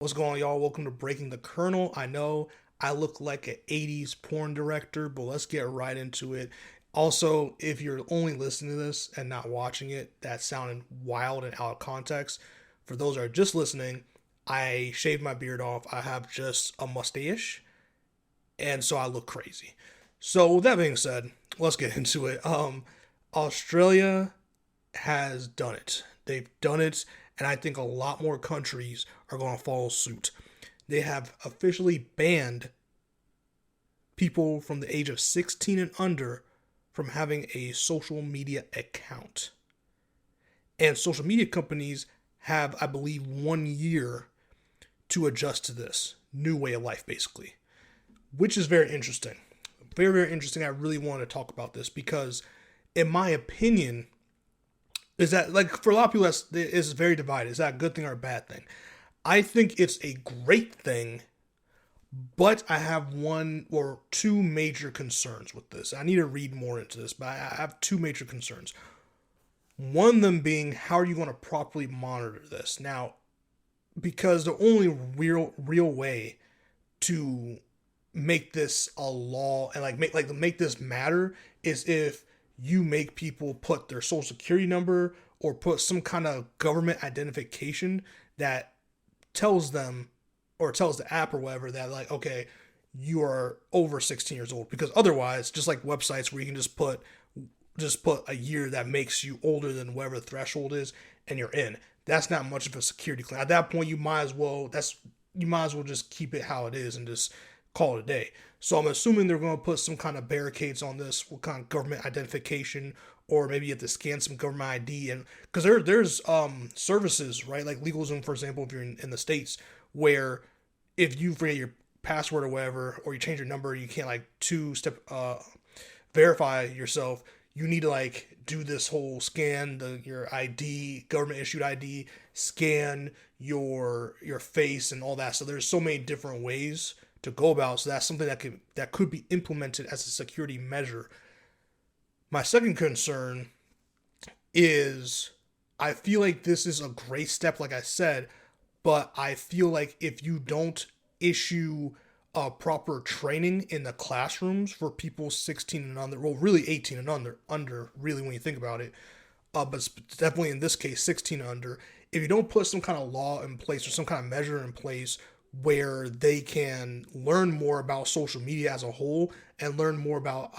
What's going on, y'all? Welcome to Breaking the Kernel. I know I look like an 80s porn director, but let's get right into it. Also, if you're only listening to this and not watching it, that's sounding wild and out of context. For those that are just listening, I shaved my beard off. I have just a mustache, and so I look crazy. So, with that being said, let's get into it. Australia has done it. They've done it, and I think a lot more countries are going to follow suit. They have officially banned people from the age of 16 and under from having a social media account. And social media companies have, I believe, 1 year to adjust to this new way of life, basically, which is very interesting. Very, very interesting. I really want to talk about this because, in my opinion, is that, like, for a lot of people, it's very divided. Is that a good thing or a bad thing? I think it's a great thing, but I have one or two major concerns with this. I need to read more into this, but I have two major concerns. One of them being, how are you going to properly monitor this? Now, because the only real way to make this a law and make this matter is if you make people put their social security number or put some kind of government identification that tells them or tells the app or whatever that, like, okay, you are over 16 years old. Because otherwise, just like websites where you can just put a year that makes you older than whatever the threshold is and you're in, that's not much of a security clear. At that point, you might as well just keep it how it is and just call it a day. So I'm assuming they're going to put some kind of barricades on this, what kind of government identification, or maybe you have to scan some government ID. And because there's services, right, like LegalZoom, for example, if you're in the States, where if you forget your password or whatever, or you change your number, you can't like two-step verify yourself. You need to like do this whole scan your ID, government issued ID, scan your face and all that. So there's so many different ways to go about. So that's something that could be implemented as a security measure. My second concern is, I feel like this is a great step, like I said, but I feel like if you don't issue proper training in the classrooms for people 16 and under, well, really 18 and under really when you think about it, but definitely in this case 16 and under, if you don't put some kind of law in place or some kind of measure in place where they can learn more about social media as a whole and learn more about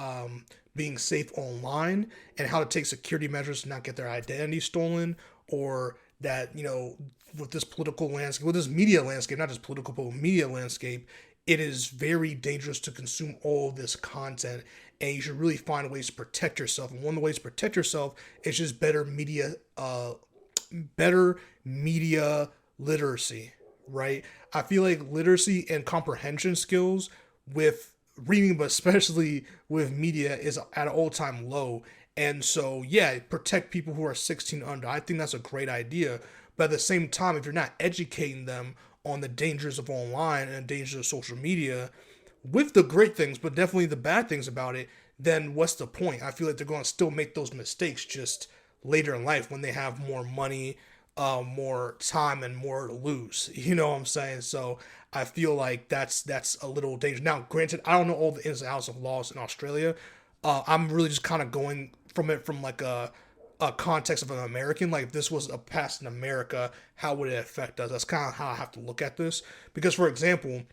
being safe online and how to take security measures to not get their identity stolen, or that, with this political landscape, with this media landscape, not just political, but media landscape, it is very dangerous to consume all of this content, and you should really find ways to protect yourself. And one of the ways to protect yourself is just better media literacy, right? I feel like literacy and comprehension skills with reading, but especially with media, is at an all-time low. And so, yeah, protect people who are 16 under. I think that's a great idea. But at the same time, if you're not educating them on the dangers of online and the dangers of social media, with the great things, but definitely the bad things about it, then what's the point? I feel like they're going to still make those mistakes just later in life when they have more money, more time, and more to lose. You know what I'm saying? So I feel like that's a little dangerous. Now, granted, I don't know all the ins and outs of laws in Australia. I'm really just kind of going from it from like a context of an American. Like, if this was a passed in America, how would it affect us? That's kind of how I have to look at this. Because, for example,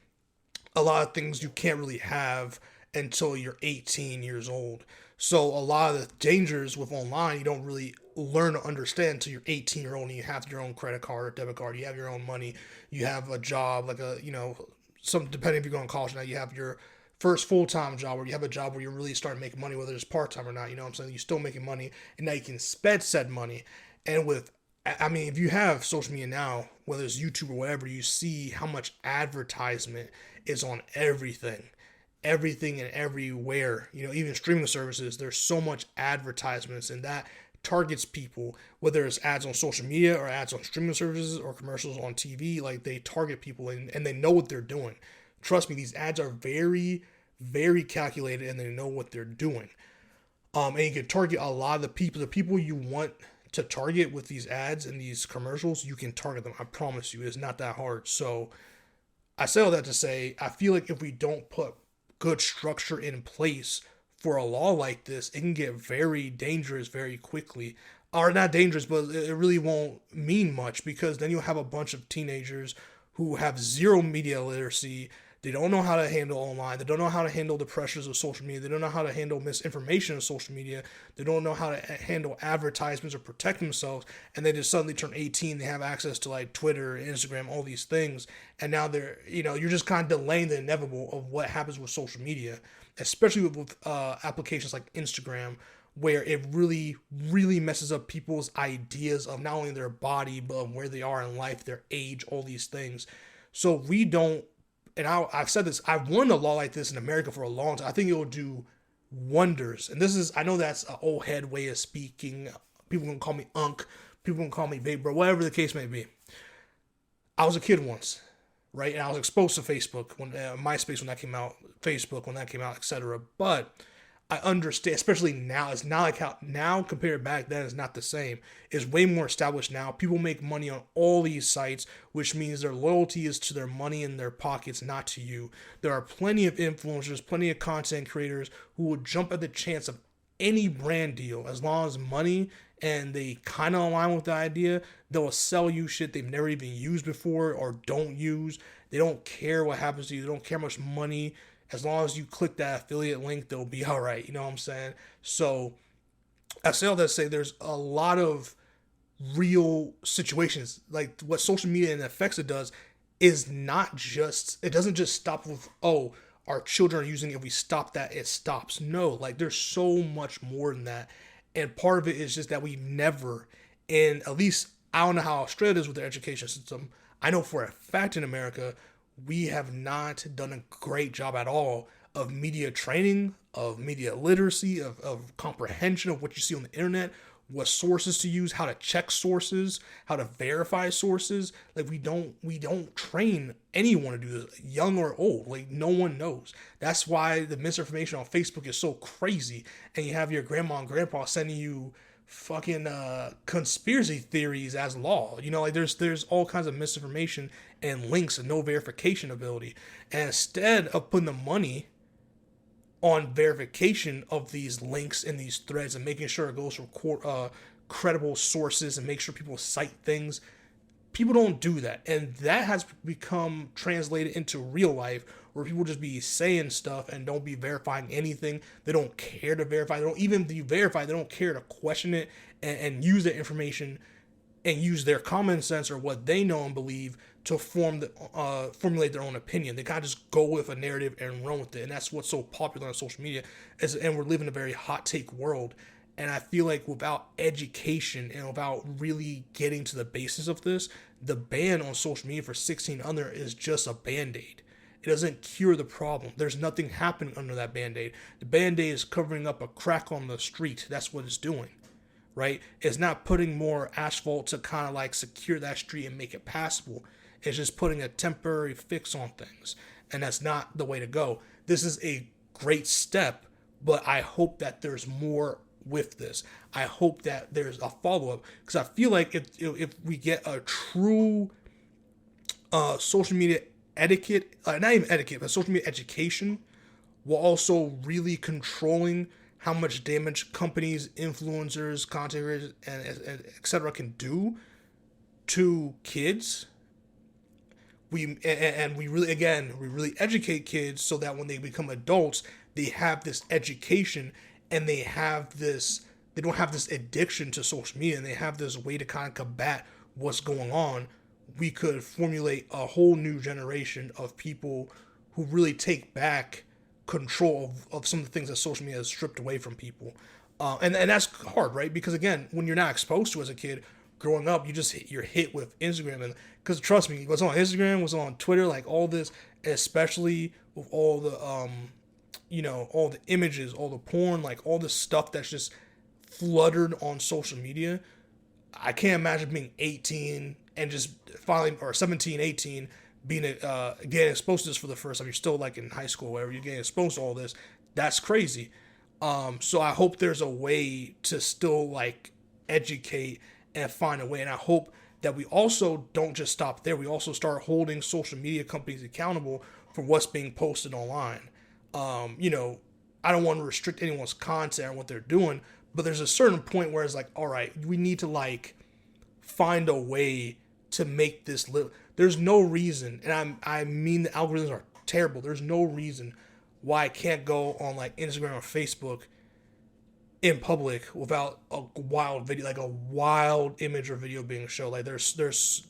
a lot of things you can't really have until you're 18 years old. So a lot of the dangers with online you don't really learn to understand until you're 18-year-old and you have your own credit card or debit card, you have your own money, you have a job, like some, depending if you're going to college now, you have your first full-time job, where you have a job where you really start making money, whether it's part-time or not, you know what I'm saying? You're still making money, and now you can spend said money. And if you have social media now, whether it's YouTube or whatever, you see how much advertisement is on everything and everywhere. Even streaming services, there's so much advertisements, and that targets people, whether it's ads on social media or ads on streaming services or commercials on TV. Like, they target people, and they know what they're doing. Trust me, these ads are very, very calculated, and they know what they're doing. And you can target a lot of the people you want to target with these ads and these commercials, you can target them. I promise you, it's not that hard. So I say all that to say, I feel like if we don't put good structure in place for a law like this, it can get very dangerous very quickly. Or not dangerous, but it really won't mean much, because then you'll have a bunch of teenagers who have zero media literacy. They don't know how to handle online. They don't know how to handle the pressures of social media. They don't know how to handle misinformation on social media. They don't know how to handle advertisements or protect themselves. And they just suddenly turn 18. They have access to like Twitter, Instagram, all these things. And now they're, you're just kind of delaying the inevitable of what happens with social media, especially with applications like Instagram, where it really, really messes up people's ideas of not only their body, but of where they are in life, their age, all these things. So we don't, and I've said this, I've wanted a law like this in America for a long time. I think it will do wonders. And this is, I know that's an old head way of speaking. People can call me Unc. People can call me Big Bro, whatever the case may be. I was a kid once, right? And I was exposed to Facebook, when MySpace when that came out, Facebook when that came out, etc. But I understand, especially now, it's not like how now compared back then is not the same. It's way more established now. People make money on all these sites, which means their loyalty is to their money in their pockets, not to you. There are plenty of influencers, plenty of content creators who will jump at the chance of any brand deal as long as money and they kind of align with the idea. They'll sell you shit they've never even used before or don't use. They don't care what happens to you. They don't care how much money. As long as you click that affiliate link, they'll be all right. You know what I'm saying? So I say all that to say there's a lot of real situations. Like what social media and the effects it does is not just, it doesn't just stop with, oh, our children are using it. If we stop that, it stops. No, like there's so much more than that. And part of it is just that we've never, and at least I don't know how Australia is with their education system. I know for a fact in America, we have not done a great job at all of media training, of media literacy, of comprehension of what you see on the internet, what sources to use, how to check sources, how to verify sources. Like we don't train anyone to do this, young or old. Like no one knows. That's why the misinformation on Facebook is so crazy. And you have your grandma and grandpa sending you fucking conspiracy theories as law. Like there's all kinds of misinformation and links and no verification ability. And instead of putting the money on verification of these links and these threads and making sure it goes from credible sources and make sure people cite things, people don't do that. And that has become translated into real life where people just be saying stuff and don't be verifying anything. They don't care to verify. They don't even be verified. They don't care to question it and use that information and use their common sense or what they know and believe to formulate their own opinion. They kind of just go with a narrative and run with it. And that's what's so popular on social media. And we're living in a very hot take world. And I feel like without education and without really getting to the basis of this, the ban on social media for 16 under is just a band-aid. It doesn't cure the problem. There's nothing happening under that band-aid. The band-aid is covering up a crack on the street. That's what it's doing, right? It's not putting more asphalt to kind of like secure that street and make it passable. It's just putting a temporary fix on things. And that's not the way to go. This is a great step, but I hope that there's more with this. I hope that there's a follow-up, because I feel like if we get a true social media etiquette, not even etiquette, but social media education, while also really controlling how much damage companies, influencers, content creators, and etc. can do to kids. We really educate kids so that when they become adults, they have this education and they don't have this addiction to social media, and they have this way to kind of combat what's going on. We could formulate a whole new generation of people who really take back control of some of the things that social media has stripped away from people. And that's hard, right? Because again, when you're not exposed to as a kid, growing up, you're hit with Instagram, and because trust me, what's on Instagram, what's on Twitter, like all this, especially with all the all the images, all the porn, like all the stuff that's just fluttered on social media. I can't imagine being 18 and just finally, or 17, 18, being getting exposed to this for the first time. You're still like in high school, or whatever. You're getting exposed to all this. That's crazy. So I hope there's a way to still like educate and find a way. And I hope that we also don't just stop there. We also start holding social media companies accountable for what's being posted online. You know, I don't want to restrict anyone's content or what they're doing, but there's a certain point where it's like, all right, we need to like find a way to make this live. There's no reason, and I mean the algorithms are terrible. There's no reason why I can't go on like Instagram or Facebook in public without a wild video, like a wild image or video being shown. Like there's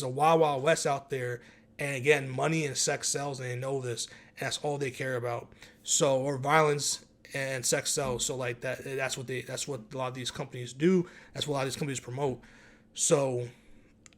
a wild west out there, and again, money and sex sells, and they know this, and that's all they care about. So, or violence and sex sells. So like that's what a lot of these companies do. That's what a lot of these companies promote. So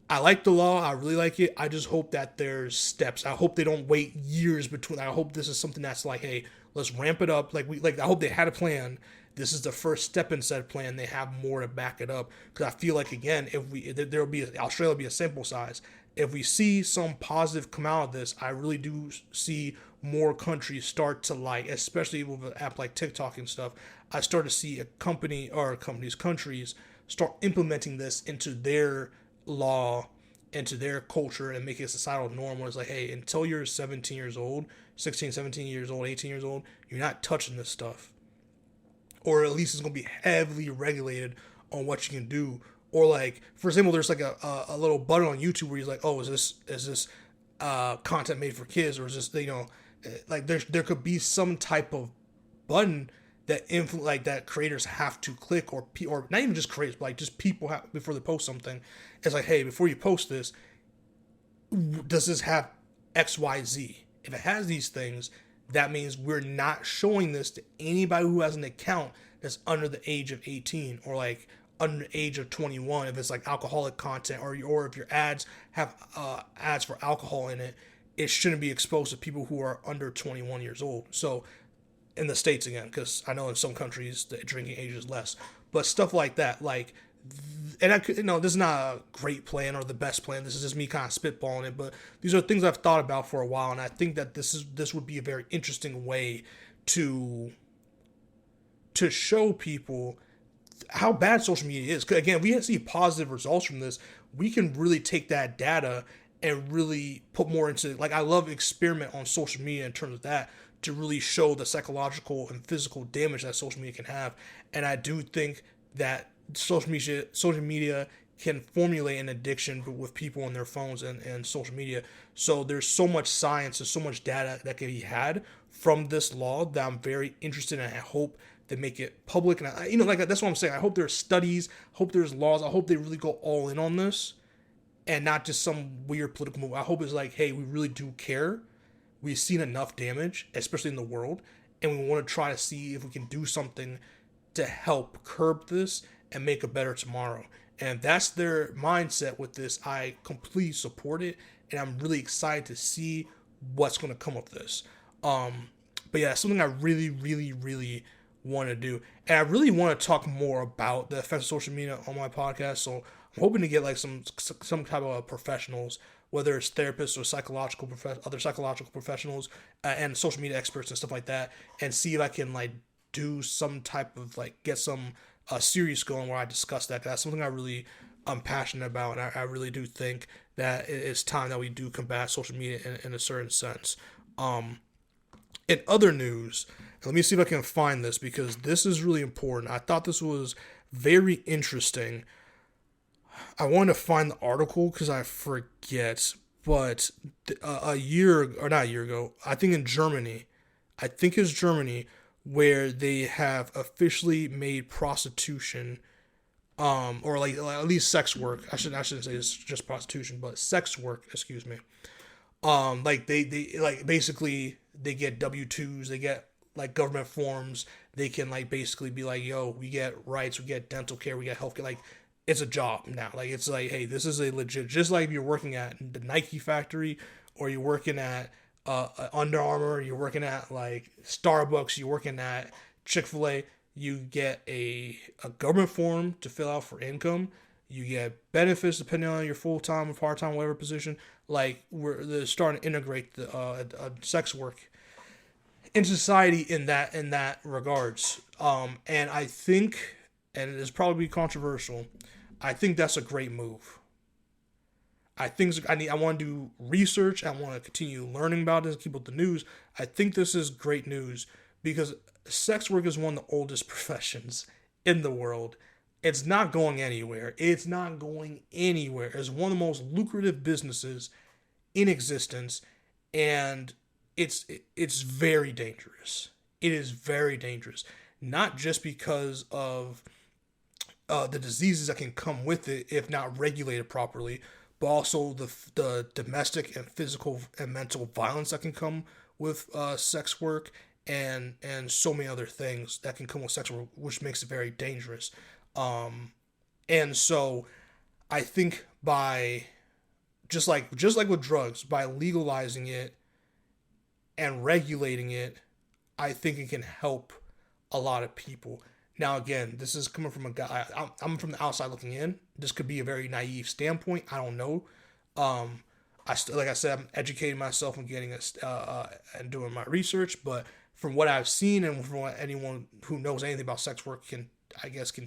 I like the law. I really like it. I just hope that there's steps. I hope they don't wait years between. I hope this is something that's like, hey, let's ramp it up. I hope they had a plan. This is the first step in said plan. They have more to back it up, because I feel like, again, Australia will be a sample size. If we see some positive come out of this, I really do see more countries start to, like, especially with an app like TikTok and stuff. I start to see countries start implementing this into their law, into their culture, and make it a societal norm where it's like, hey, until you're 17 years old, 16, 17 years old, 18 years old, you're not touching this stuff. Or at least it's going to be heavily regulated on what you can do. Or like, for example, there's like a little button on YouTube where he's like, oh, is this content made for kids, or is this, you know, like there could be some type of button that that creators have to click, or not even just creators, but like just people have, before they post something. It's like, hey, before you post this, does this have XYZ? If it has these things, that means we're not showing this to anybody who has an account that's under the age of 18, or like under the age of 21. If it's like alcoholic content, or if your ads have ads for alcohol in it, it shouldn't be exposed to people who are under 21 years old. So in the States, again, because I know in some countries the drinking age is less, but stuff like that, like, and I could, you know, this is not a great plan or the best plan. This is just me kind of spitballing it, but these are things I've thought about for a while, and I think that this would be a very interesting way to show people how bad social media is. 'Cause again, we see positive results from this. We can really take that data and really put more into, like, I love experiment on social media in terms of that, to really show the psychological and physical damage that social media can have. And I do think that social media can formulate an addiction with people on their phones and social media. So there's so much science and so much data that can be had from this law that I'm very interested in. I hope they make it public, and that's what I'm saying. I hope there's studies, I hope there's laws, I hope they really go all in on this, and not just some weird political move. I hope it's like, hey, we really do care. We've seen enough damage, especially in the world, and we want to try to see if we can do something to help curb this and make a better tomorrow. And if that's their mindset with this, I completely support it, and I'm really excited to see what's going to come of this. But yeah, something I really, really, really want to do, and I really want to talk more about the effects of social media on my podcast. So I'm hoping to get like some type of professionals, whether it's therapists or other psychological professionals, and social media experts and stuff like that, and see if I can like do some type of like get some series going where I discuss that. That's something I'm passionate about, and I really do think that it's time that we do combat social media in a certain sense. In other news, let me see if I can find this, because this is really important. I thought this was very interesting. I wanted to find the article because I forget, but not a year ago, I think it's Germany, where they have officially made prostitution, or like at least sex work. I shouldn't say it's just prostitution, but sex work, excuse me. Like they like basically they get W-2s, they get like government forms. They can like basically be like, yo, we get rights, we get dental care, we get healthcare. Like, it's a job now. Like, it's like, hey, this is a legit, just like if you're working at the Nike factory, or you're working at Under Armour, you're working at like Starbucks, you're working at Chick-fil-A, you get a government form to fill out for income. You get benefits depending on your full-time or part-time, whatever position. Like, they're starting to integrate the sex work in society in that regards. And I think, and it is probably controversial, I think that's a great move. I want to do research. I want to continue learning about this, keep up the news. I think this is great news because sex work is one of the oldest professions in the world. It's not going anywhere. It's not going anywhere. It's one of the most lucrative businesses in existence, and it's very dangerous. It is very dangerous, not just because of the diseases that can come with it if not regulated properly, but also the domestic and physical and mental violence that can come with sex work, and so many other things that can come with sex work, which makes it very dangerous. And so I think by just like with drugs, by legalizing it and regulating it, I think it can help a lot of people. Now, again, this is coming from a guy. I'm from the outside looking in. This could be a very naive standpoint. I don't know. Like I said, I'm educating myself and getting and doing my research. But from what I've seen and from what anyone who knows anything about sex work can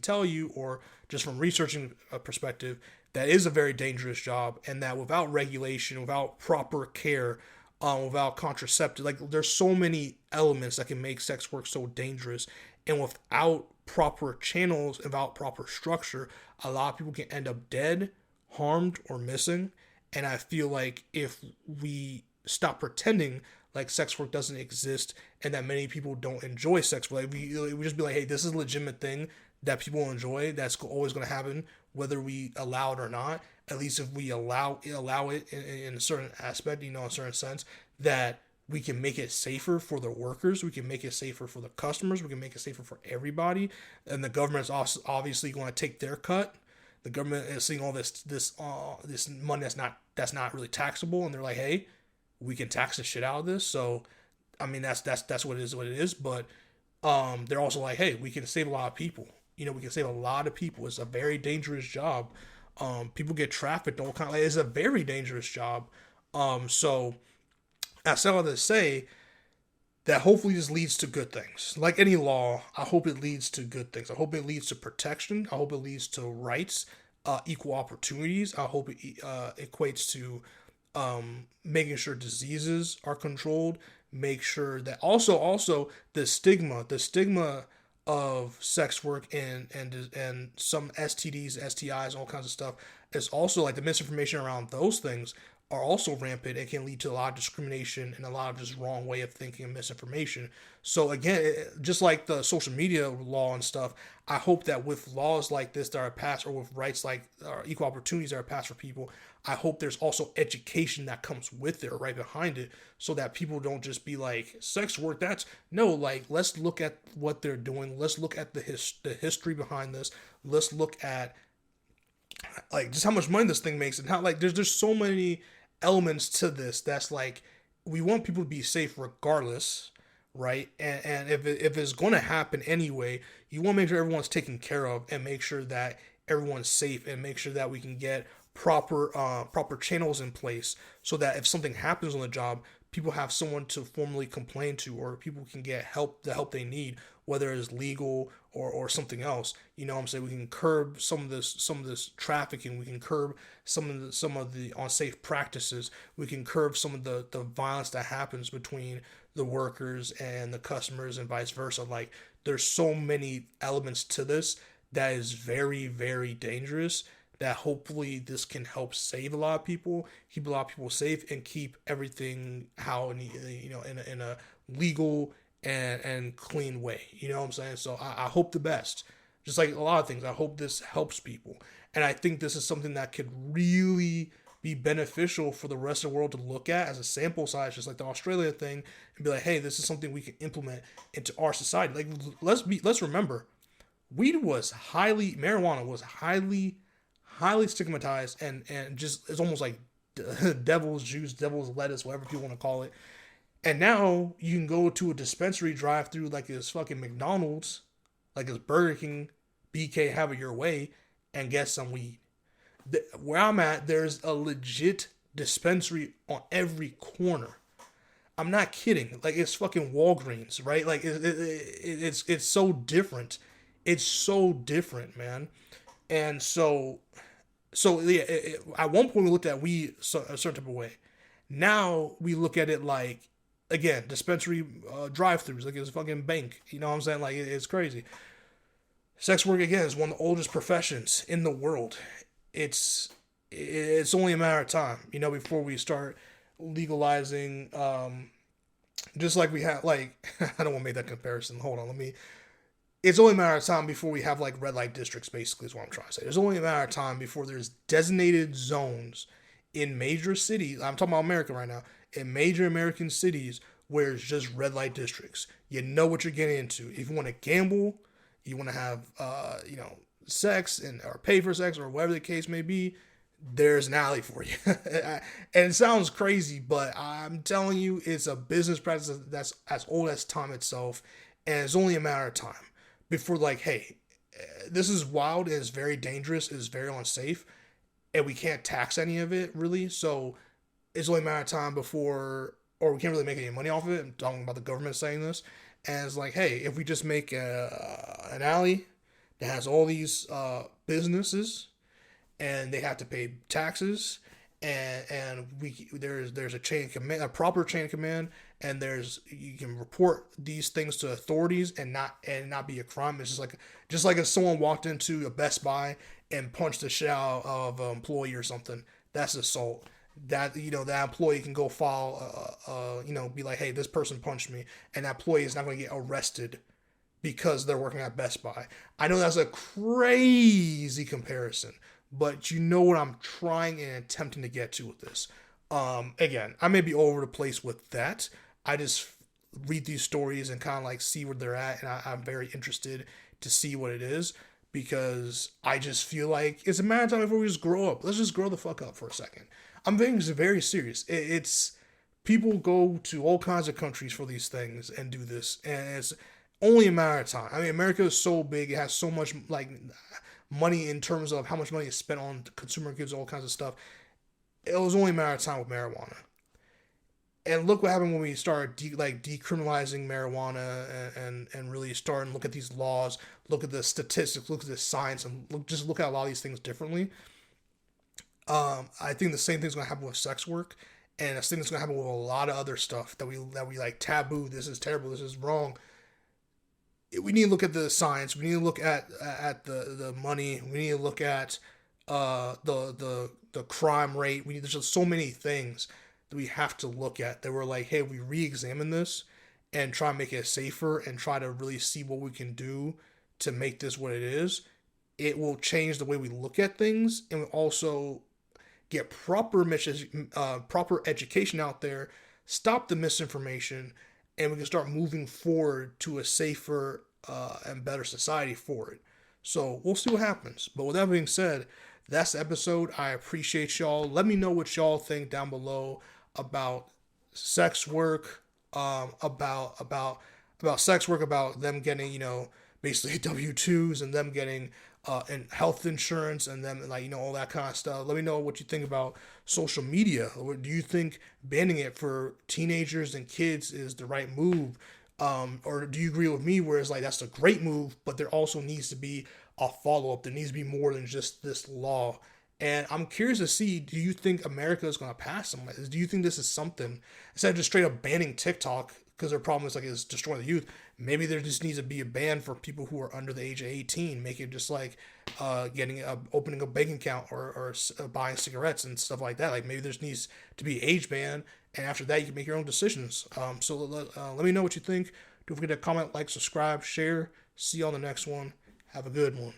tell you, or just from researching a perspective, that is a very dangerous job, and that without regulation, without proper care, without contraceptive, like there's so many elements that can make sex work so dangerous, and without proper channels, without proper structure, a lot of people can end up dead, harmed, or missing. And I feel like if we stop pretending like sex work doesn't exist and that many people don't enjoy sex work, like we just be like, hey, this is a legitimate thing that people enjoy. That's always going to happen, whether we allow it or not. At least if we allow it in a certain aspect, in a certain sense, that we can make it safer for the workers. We can make it safer for the customers. We can make it safer for everybody. And the government is also obviously going to take their cut. The government is seeing all this money that's not really taxable, and they're like, hey, we can tax the shit out of this. So, I mean, that's what it is. But they're also like, hey, we can save a lot of people. We can save a lot of people. It's a very dangerous job. People get trafficked, all kind of. It's a very dangerous job. So I said all to say that hopefully this leads to good things. Like any law, I hope it leads to good things. I hope it leads to protection. I hope it leads to rights, equal opportunities. I hope it equates to making sure diseases are controlled. Make sure that also the stigma of sex work and some STDs, STIs, all kinds of stuff is also, like, the misinformation around those things are also rampant and can lead to a lot of discrimination and a lot of just wrong way of thinking and misinformation. So again, just like the social media law and stuff, I hope that with laws like this that are passed, or with rights like equal opportunities that are passed for people, I hope there's also education that comes with it or right behind it, so that people don't just be like, sex work, that's no, like, let's look at what they're doing. Let's look at the history behind this. Let's look at, like, just how much money this thing makes, and how, like, there's so many elements to this that's like, we want people to be safe regardless, right? And if it's going to happen anyway, you want to make sure everyone's taken care of, and make sure that everyone's safe, and make sure that we can get proper channels in place, so that if something happens on the job, people have someone to formally complain to, or people can get the help they need, whether it's legal or something else. You know what I'm saying? We can curb some of this trafficking. We can curb some of the unsafe practices. We can curb some of the violence that happens between the workers and the customers, and vice versa. Like, there's so many elements to this that is very, very dangerous, that hopefully this can help save a lot of people, keep a lot of people safe, and keep everything in a legal and clean way. You know what I'm saying? So I hope the best. Just like a lot of things, I hope this helps people. And I think this is something that could really be beneficial for the rest of the world to look at as a sample size, just like the Australia thing, and be like, hey, this is something we can implement into our society. Like, let's remember, marijuana was highly stigmatized, and just, it's almost like devil's juice, devil's lettuce, whatever people want to call it. And now you can go to a dispensary drive through, like it's fucking McDonald's, like it's Burger King, BK, have it your way, and get some weed. Where I'm at, there's a legit dispensary on every corner. I'm not kidding. Like, it's fucking Walgreens, right? Like, it's so different It's so different, man. And so yeah, at one point we looked at weed a certain type of way. Now we look at it like, again, dispensary drive-throughs, like it's a fucking bank. You know what I'm saying? Like it's crazy. Sex work again is one of the oldest professions in the world. It's it's only a matter of time, before we start legalizing. Just like we have, like I don't want to make that comparison. Hold on, let me. It's only a matter of time before we have like red light districts. Basically, is what I'm trying to say. There's only a matter of time before there's designated zones in major cities. I'm talking about America right now. In major American cities where it's just red light districts. You know what you're getting into. If you want to gamble, you want to have sex and or pay for sex or whatever the case may be, there's an alley for you. And it sounds crazy, but I'm telling you, it's a business practice that's as old as time itself, and it's only a matter of time before, like, hey, this is wild, it's very dangerous, it's very unsafe, and we can't tax any of it really. So it's only a matter of time before, or we can't really make any money off of it. I'm talking about the government saying this, and it's like, hey, if we just make an alley that has all these businesses and they have to pay taxes, and there's a chain of command, a proper chain of command, and there's you can report these things to authorities and not be a crime. It's just like if someone walked into a Best Buy and punched the shit out of an employee or something, that's assault. That that employee can go file be like, hey, this person punched me, and that employee is not going to get arrested because they're working at Best Buy. I know that's a crazy comparison, but you know what I'm trying and attempting to get to with this. Again, I may be all over the place with that. I just read these stories and kind of like see where they're at, and I'm very interested to see what it is, because I just feel like it's a matter of time before we just grow up. Let's just grow the fuck up for a second. I'm being very serious. It's people go to all kinds of countries for these things and do this, and it's only a matter of time. I mean, America is so big; it has so much like money in terms of how much money is spent on consumer goods, all kinds of stuff. It was only a matter of time with marijuana. And look what happened when we started decriminalizing marijuana, and really starting to look at these laws, look at the statistics, look at the science, and look at a lot of these things differently. I think the same thing's gonna happen with sex work, and I think it's gonna happen with a lot of other stuff that we like taboo. This is terrible. This is wrong. We need to look at the science. We need to look at the money. We need to look at the crime rate. There's just so many things that we have to look at that we're like, hey, we re-examine this and try and make it safer and try to really see what we can do to make this what it is. It will change the way we look at things, and also get proper education out there, stop the misinformation, and we can start moving forward to a safer and better society for it. So we'll see what happens. But with that being said, that's the episode. I appreciate y'all. Let me know what y'all think down below about sex work, about sex work, about them getting basically W-2s, and them getting and health insurance, and then all that kind of stuff. Let me know what you think about social media. Or do you think banning it for teenagers and kids is the right move? Or do you agree with me where it's like that's a great move, but there also needs to be a follow-up. There needs to be more than just this law. And I'm curious to see, do you think America is going to pass something like this? Do you think this is something, instead of just straight up banning TikTok, because their problem is it's destroying the youth, maybe there just needs to be a ban for people who are under the age of 18, make it just like opening a bank account, or buying cigarettes and stuff like that. Like maybe there needs to be age ban, and after that you can make your own decisions. So let me know what you think. Don't forget to comment, like, subscribe, share. See you on the next one. Have a good one.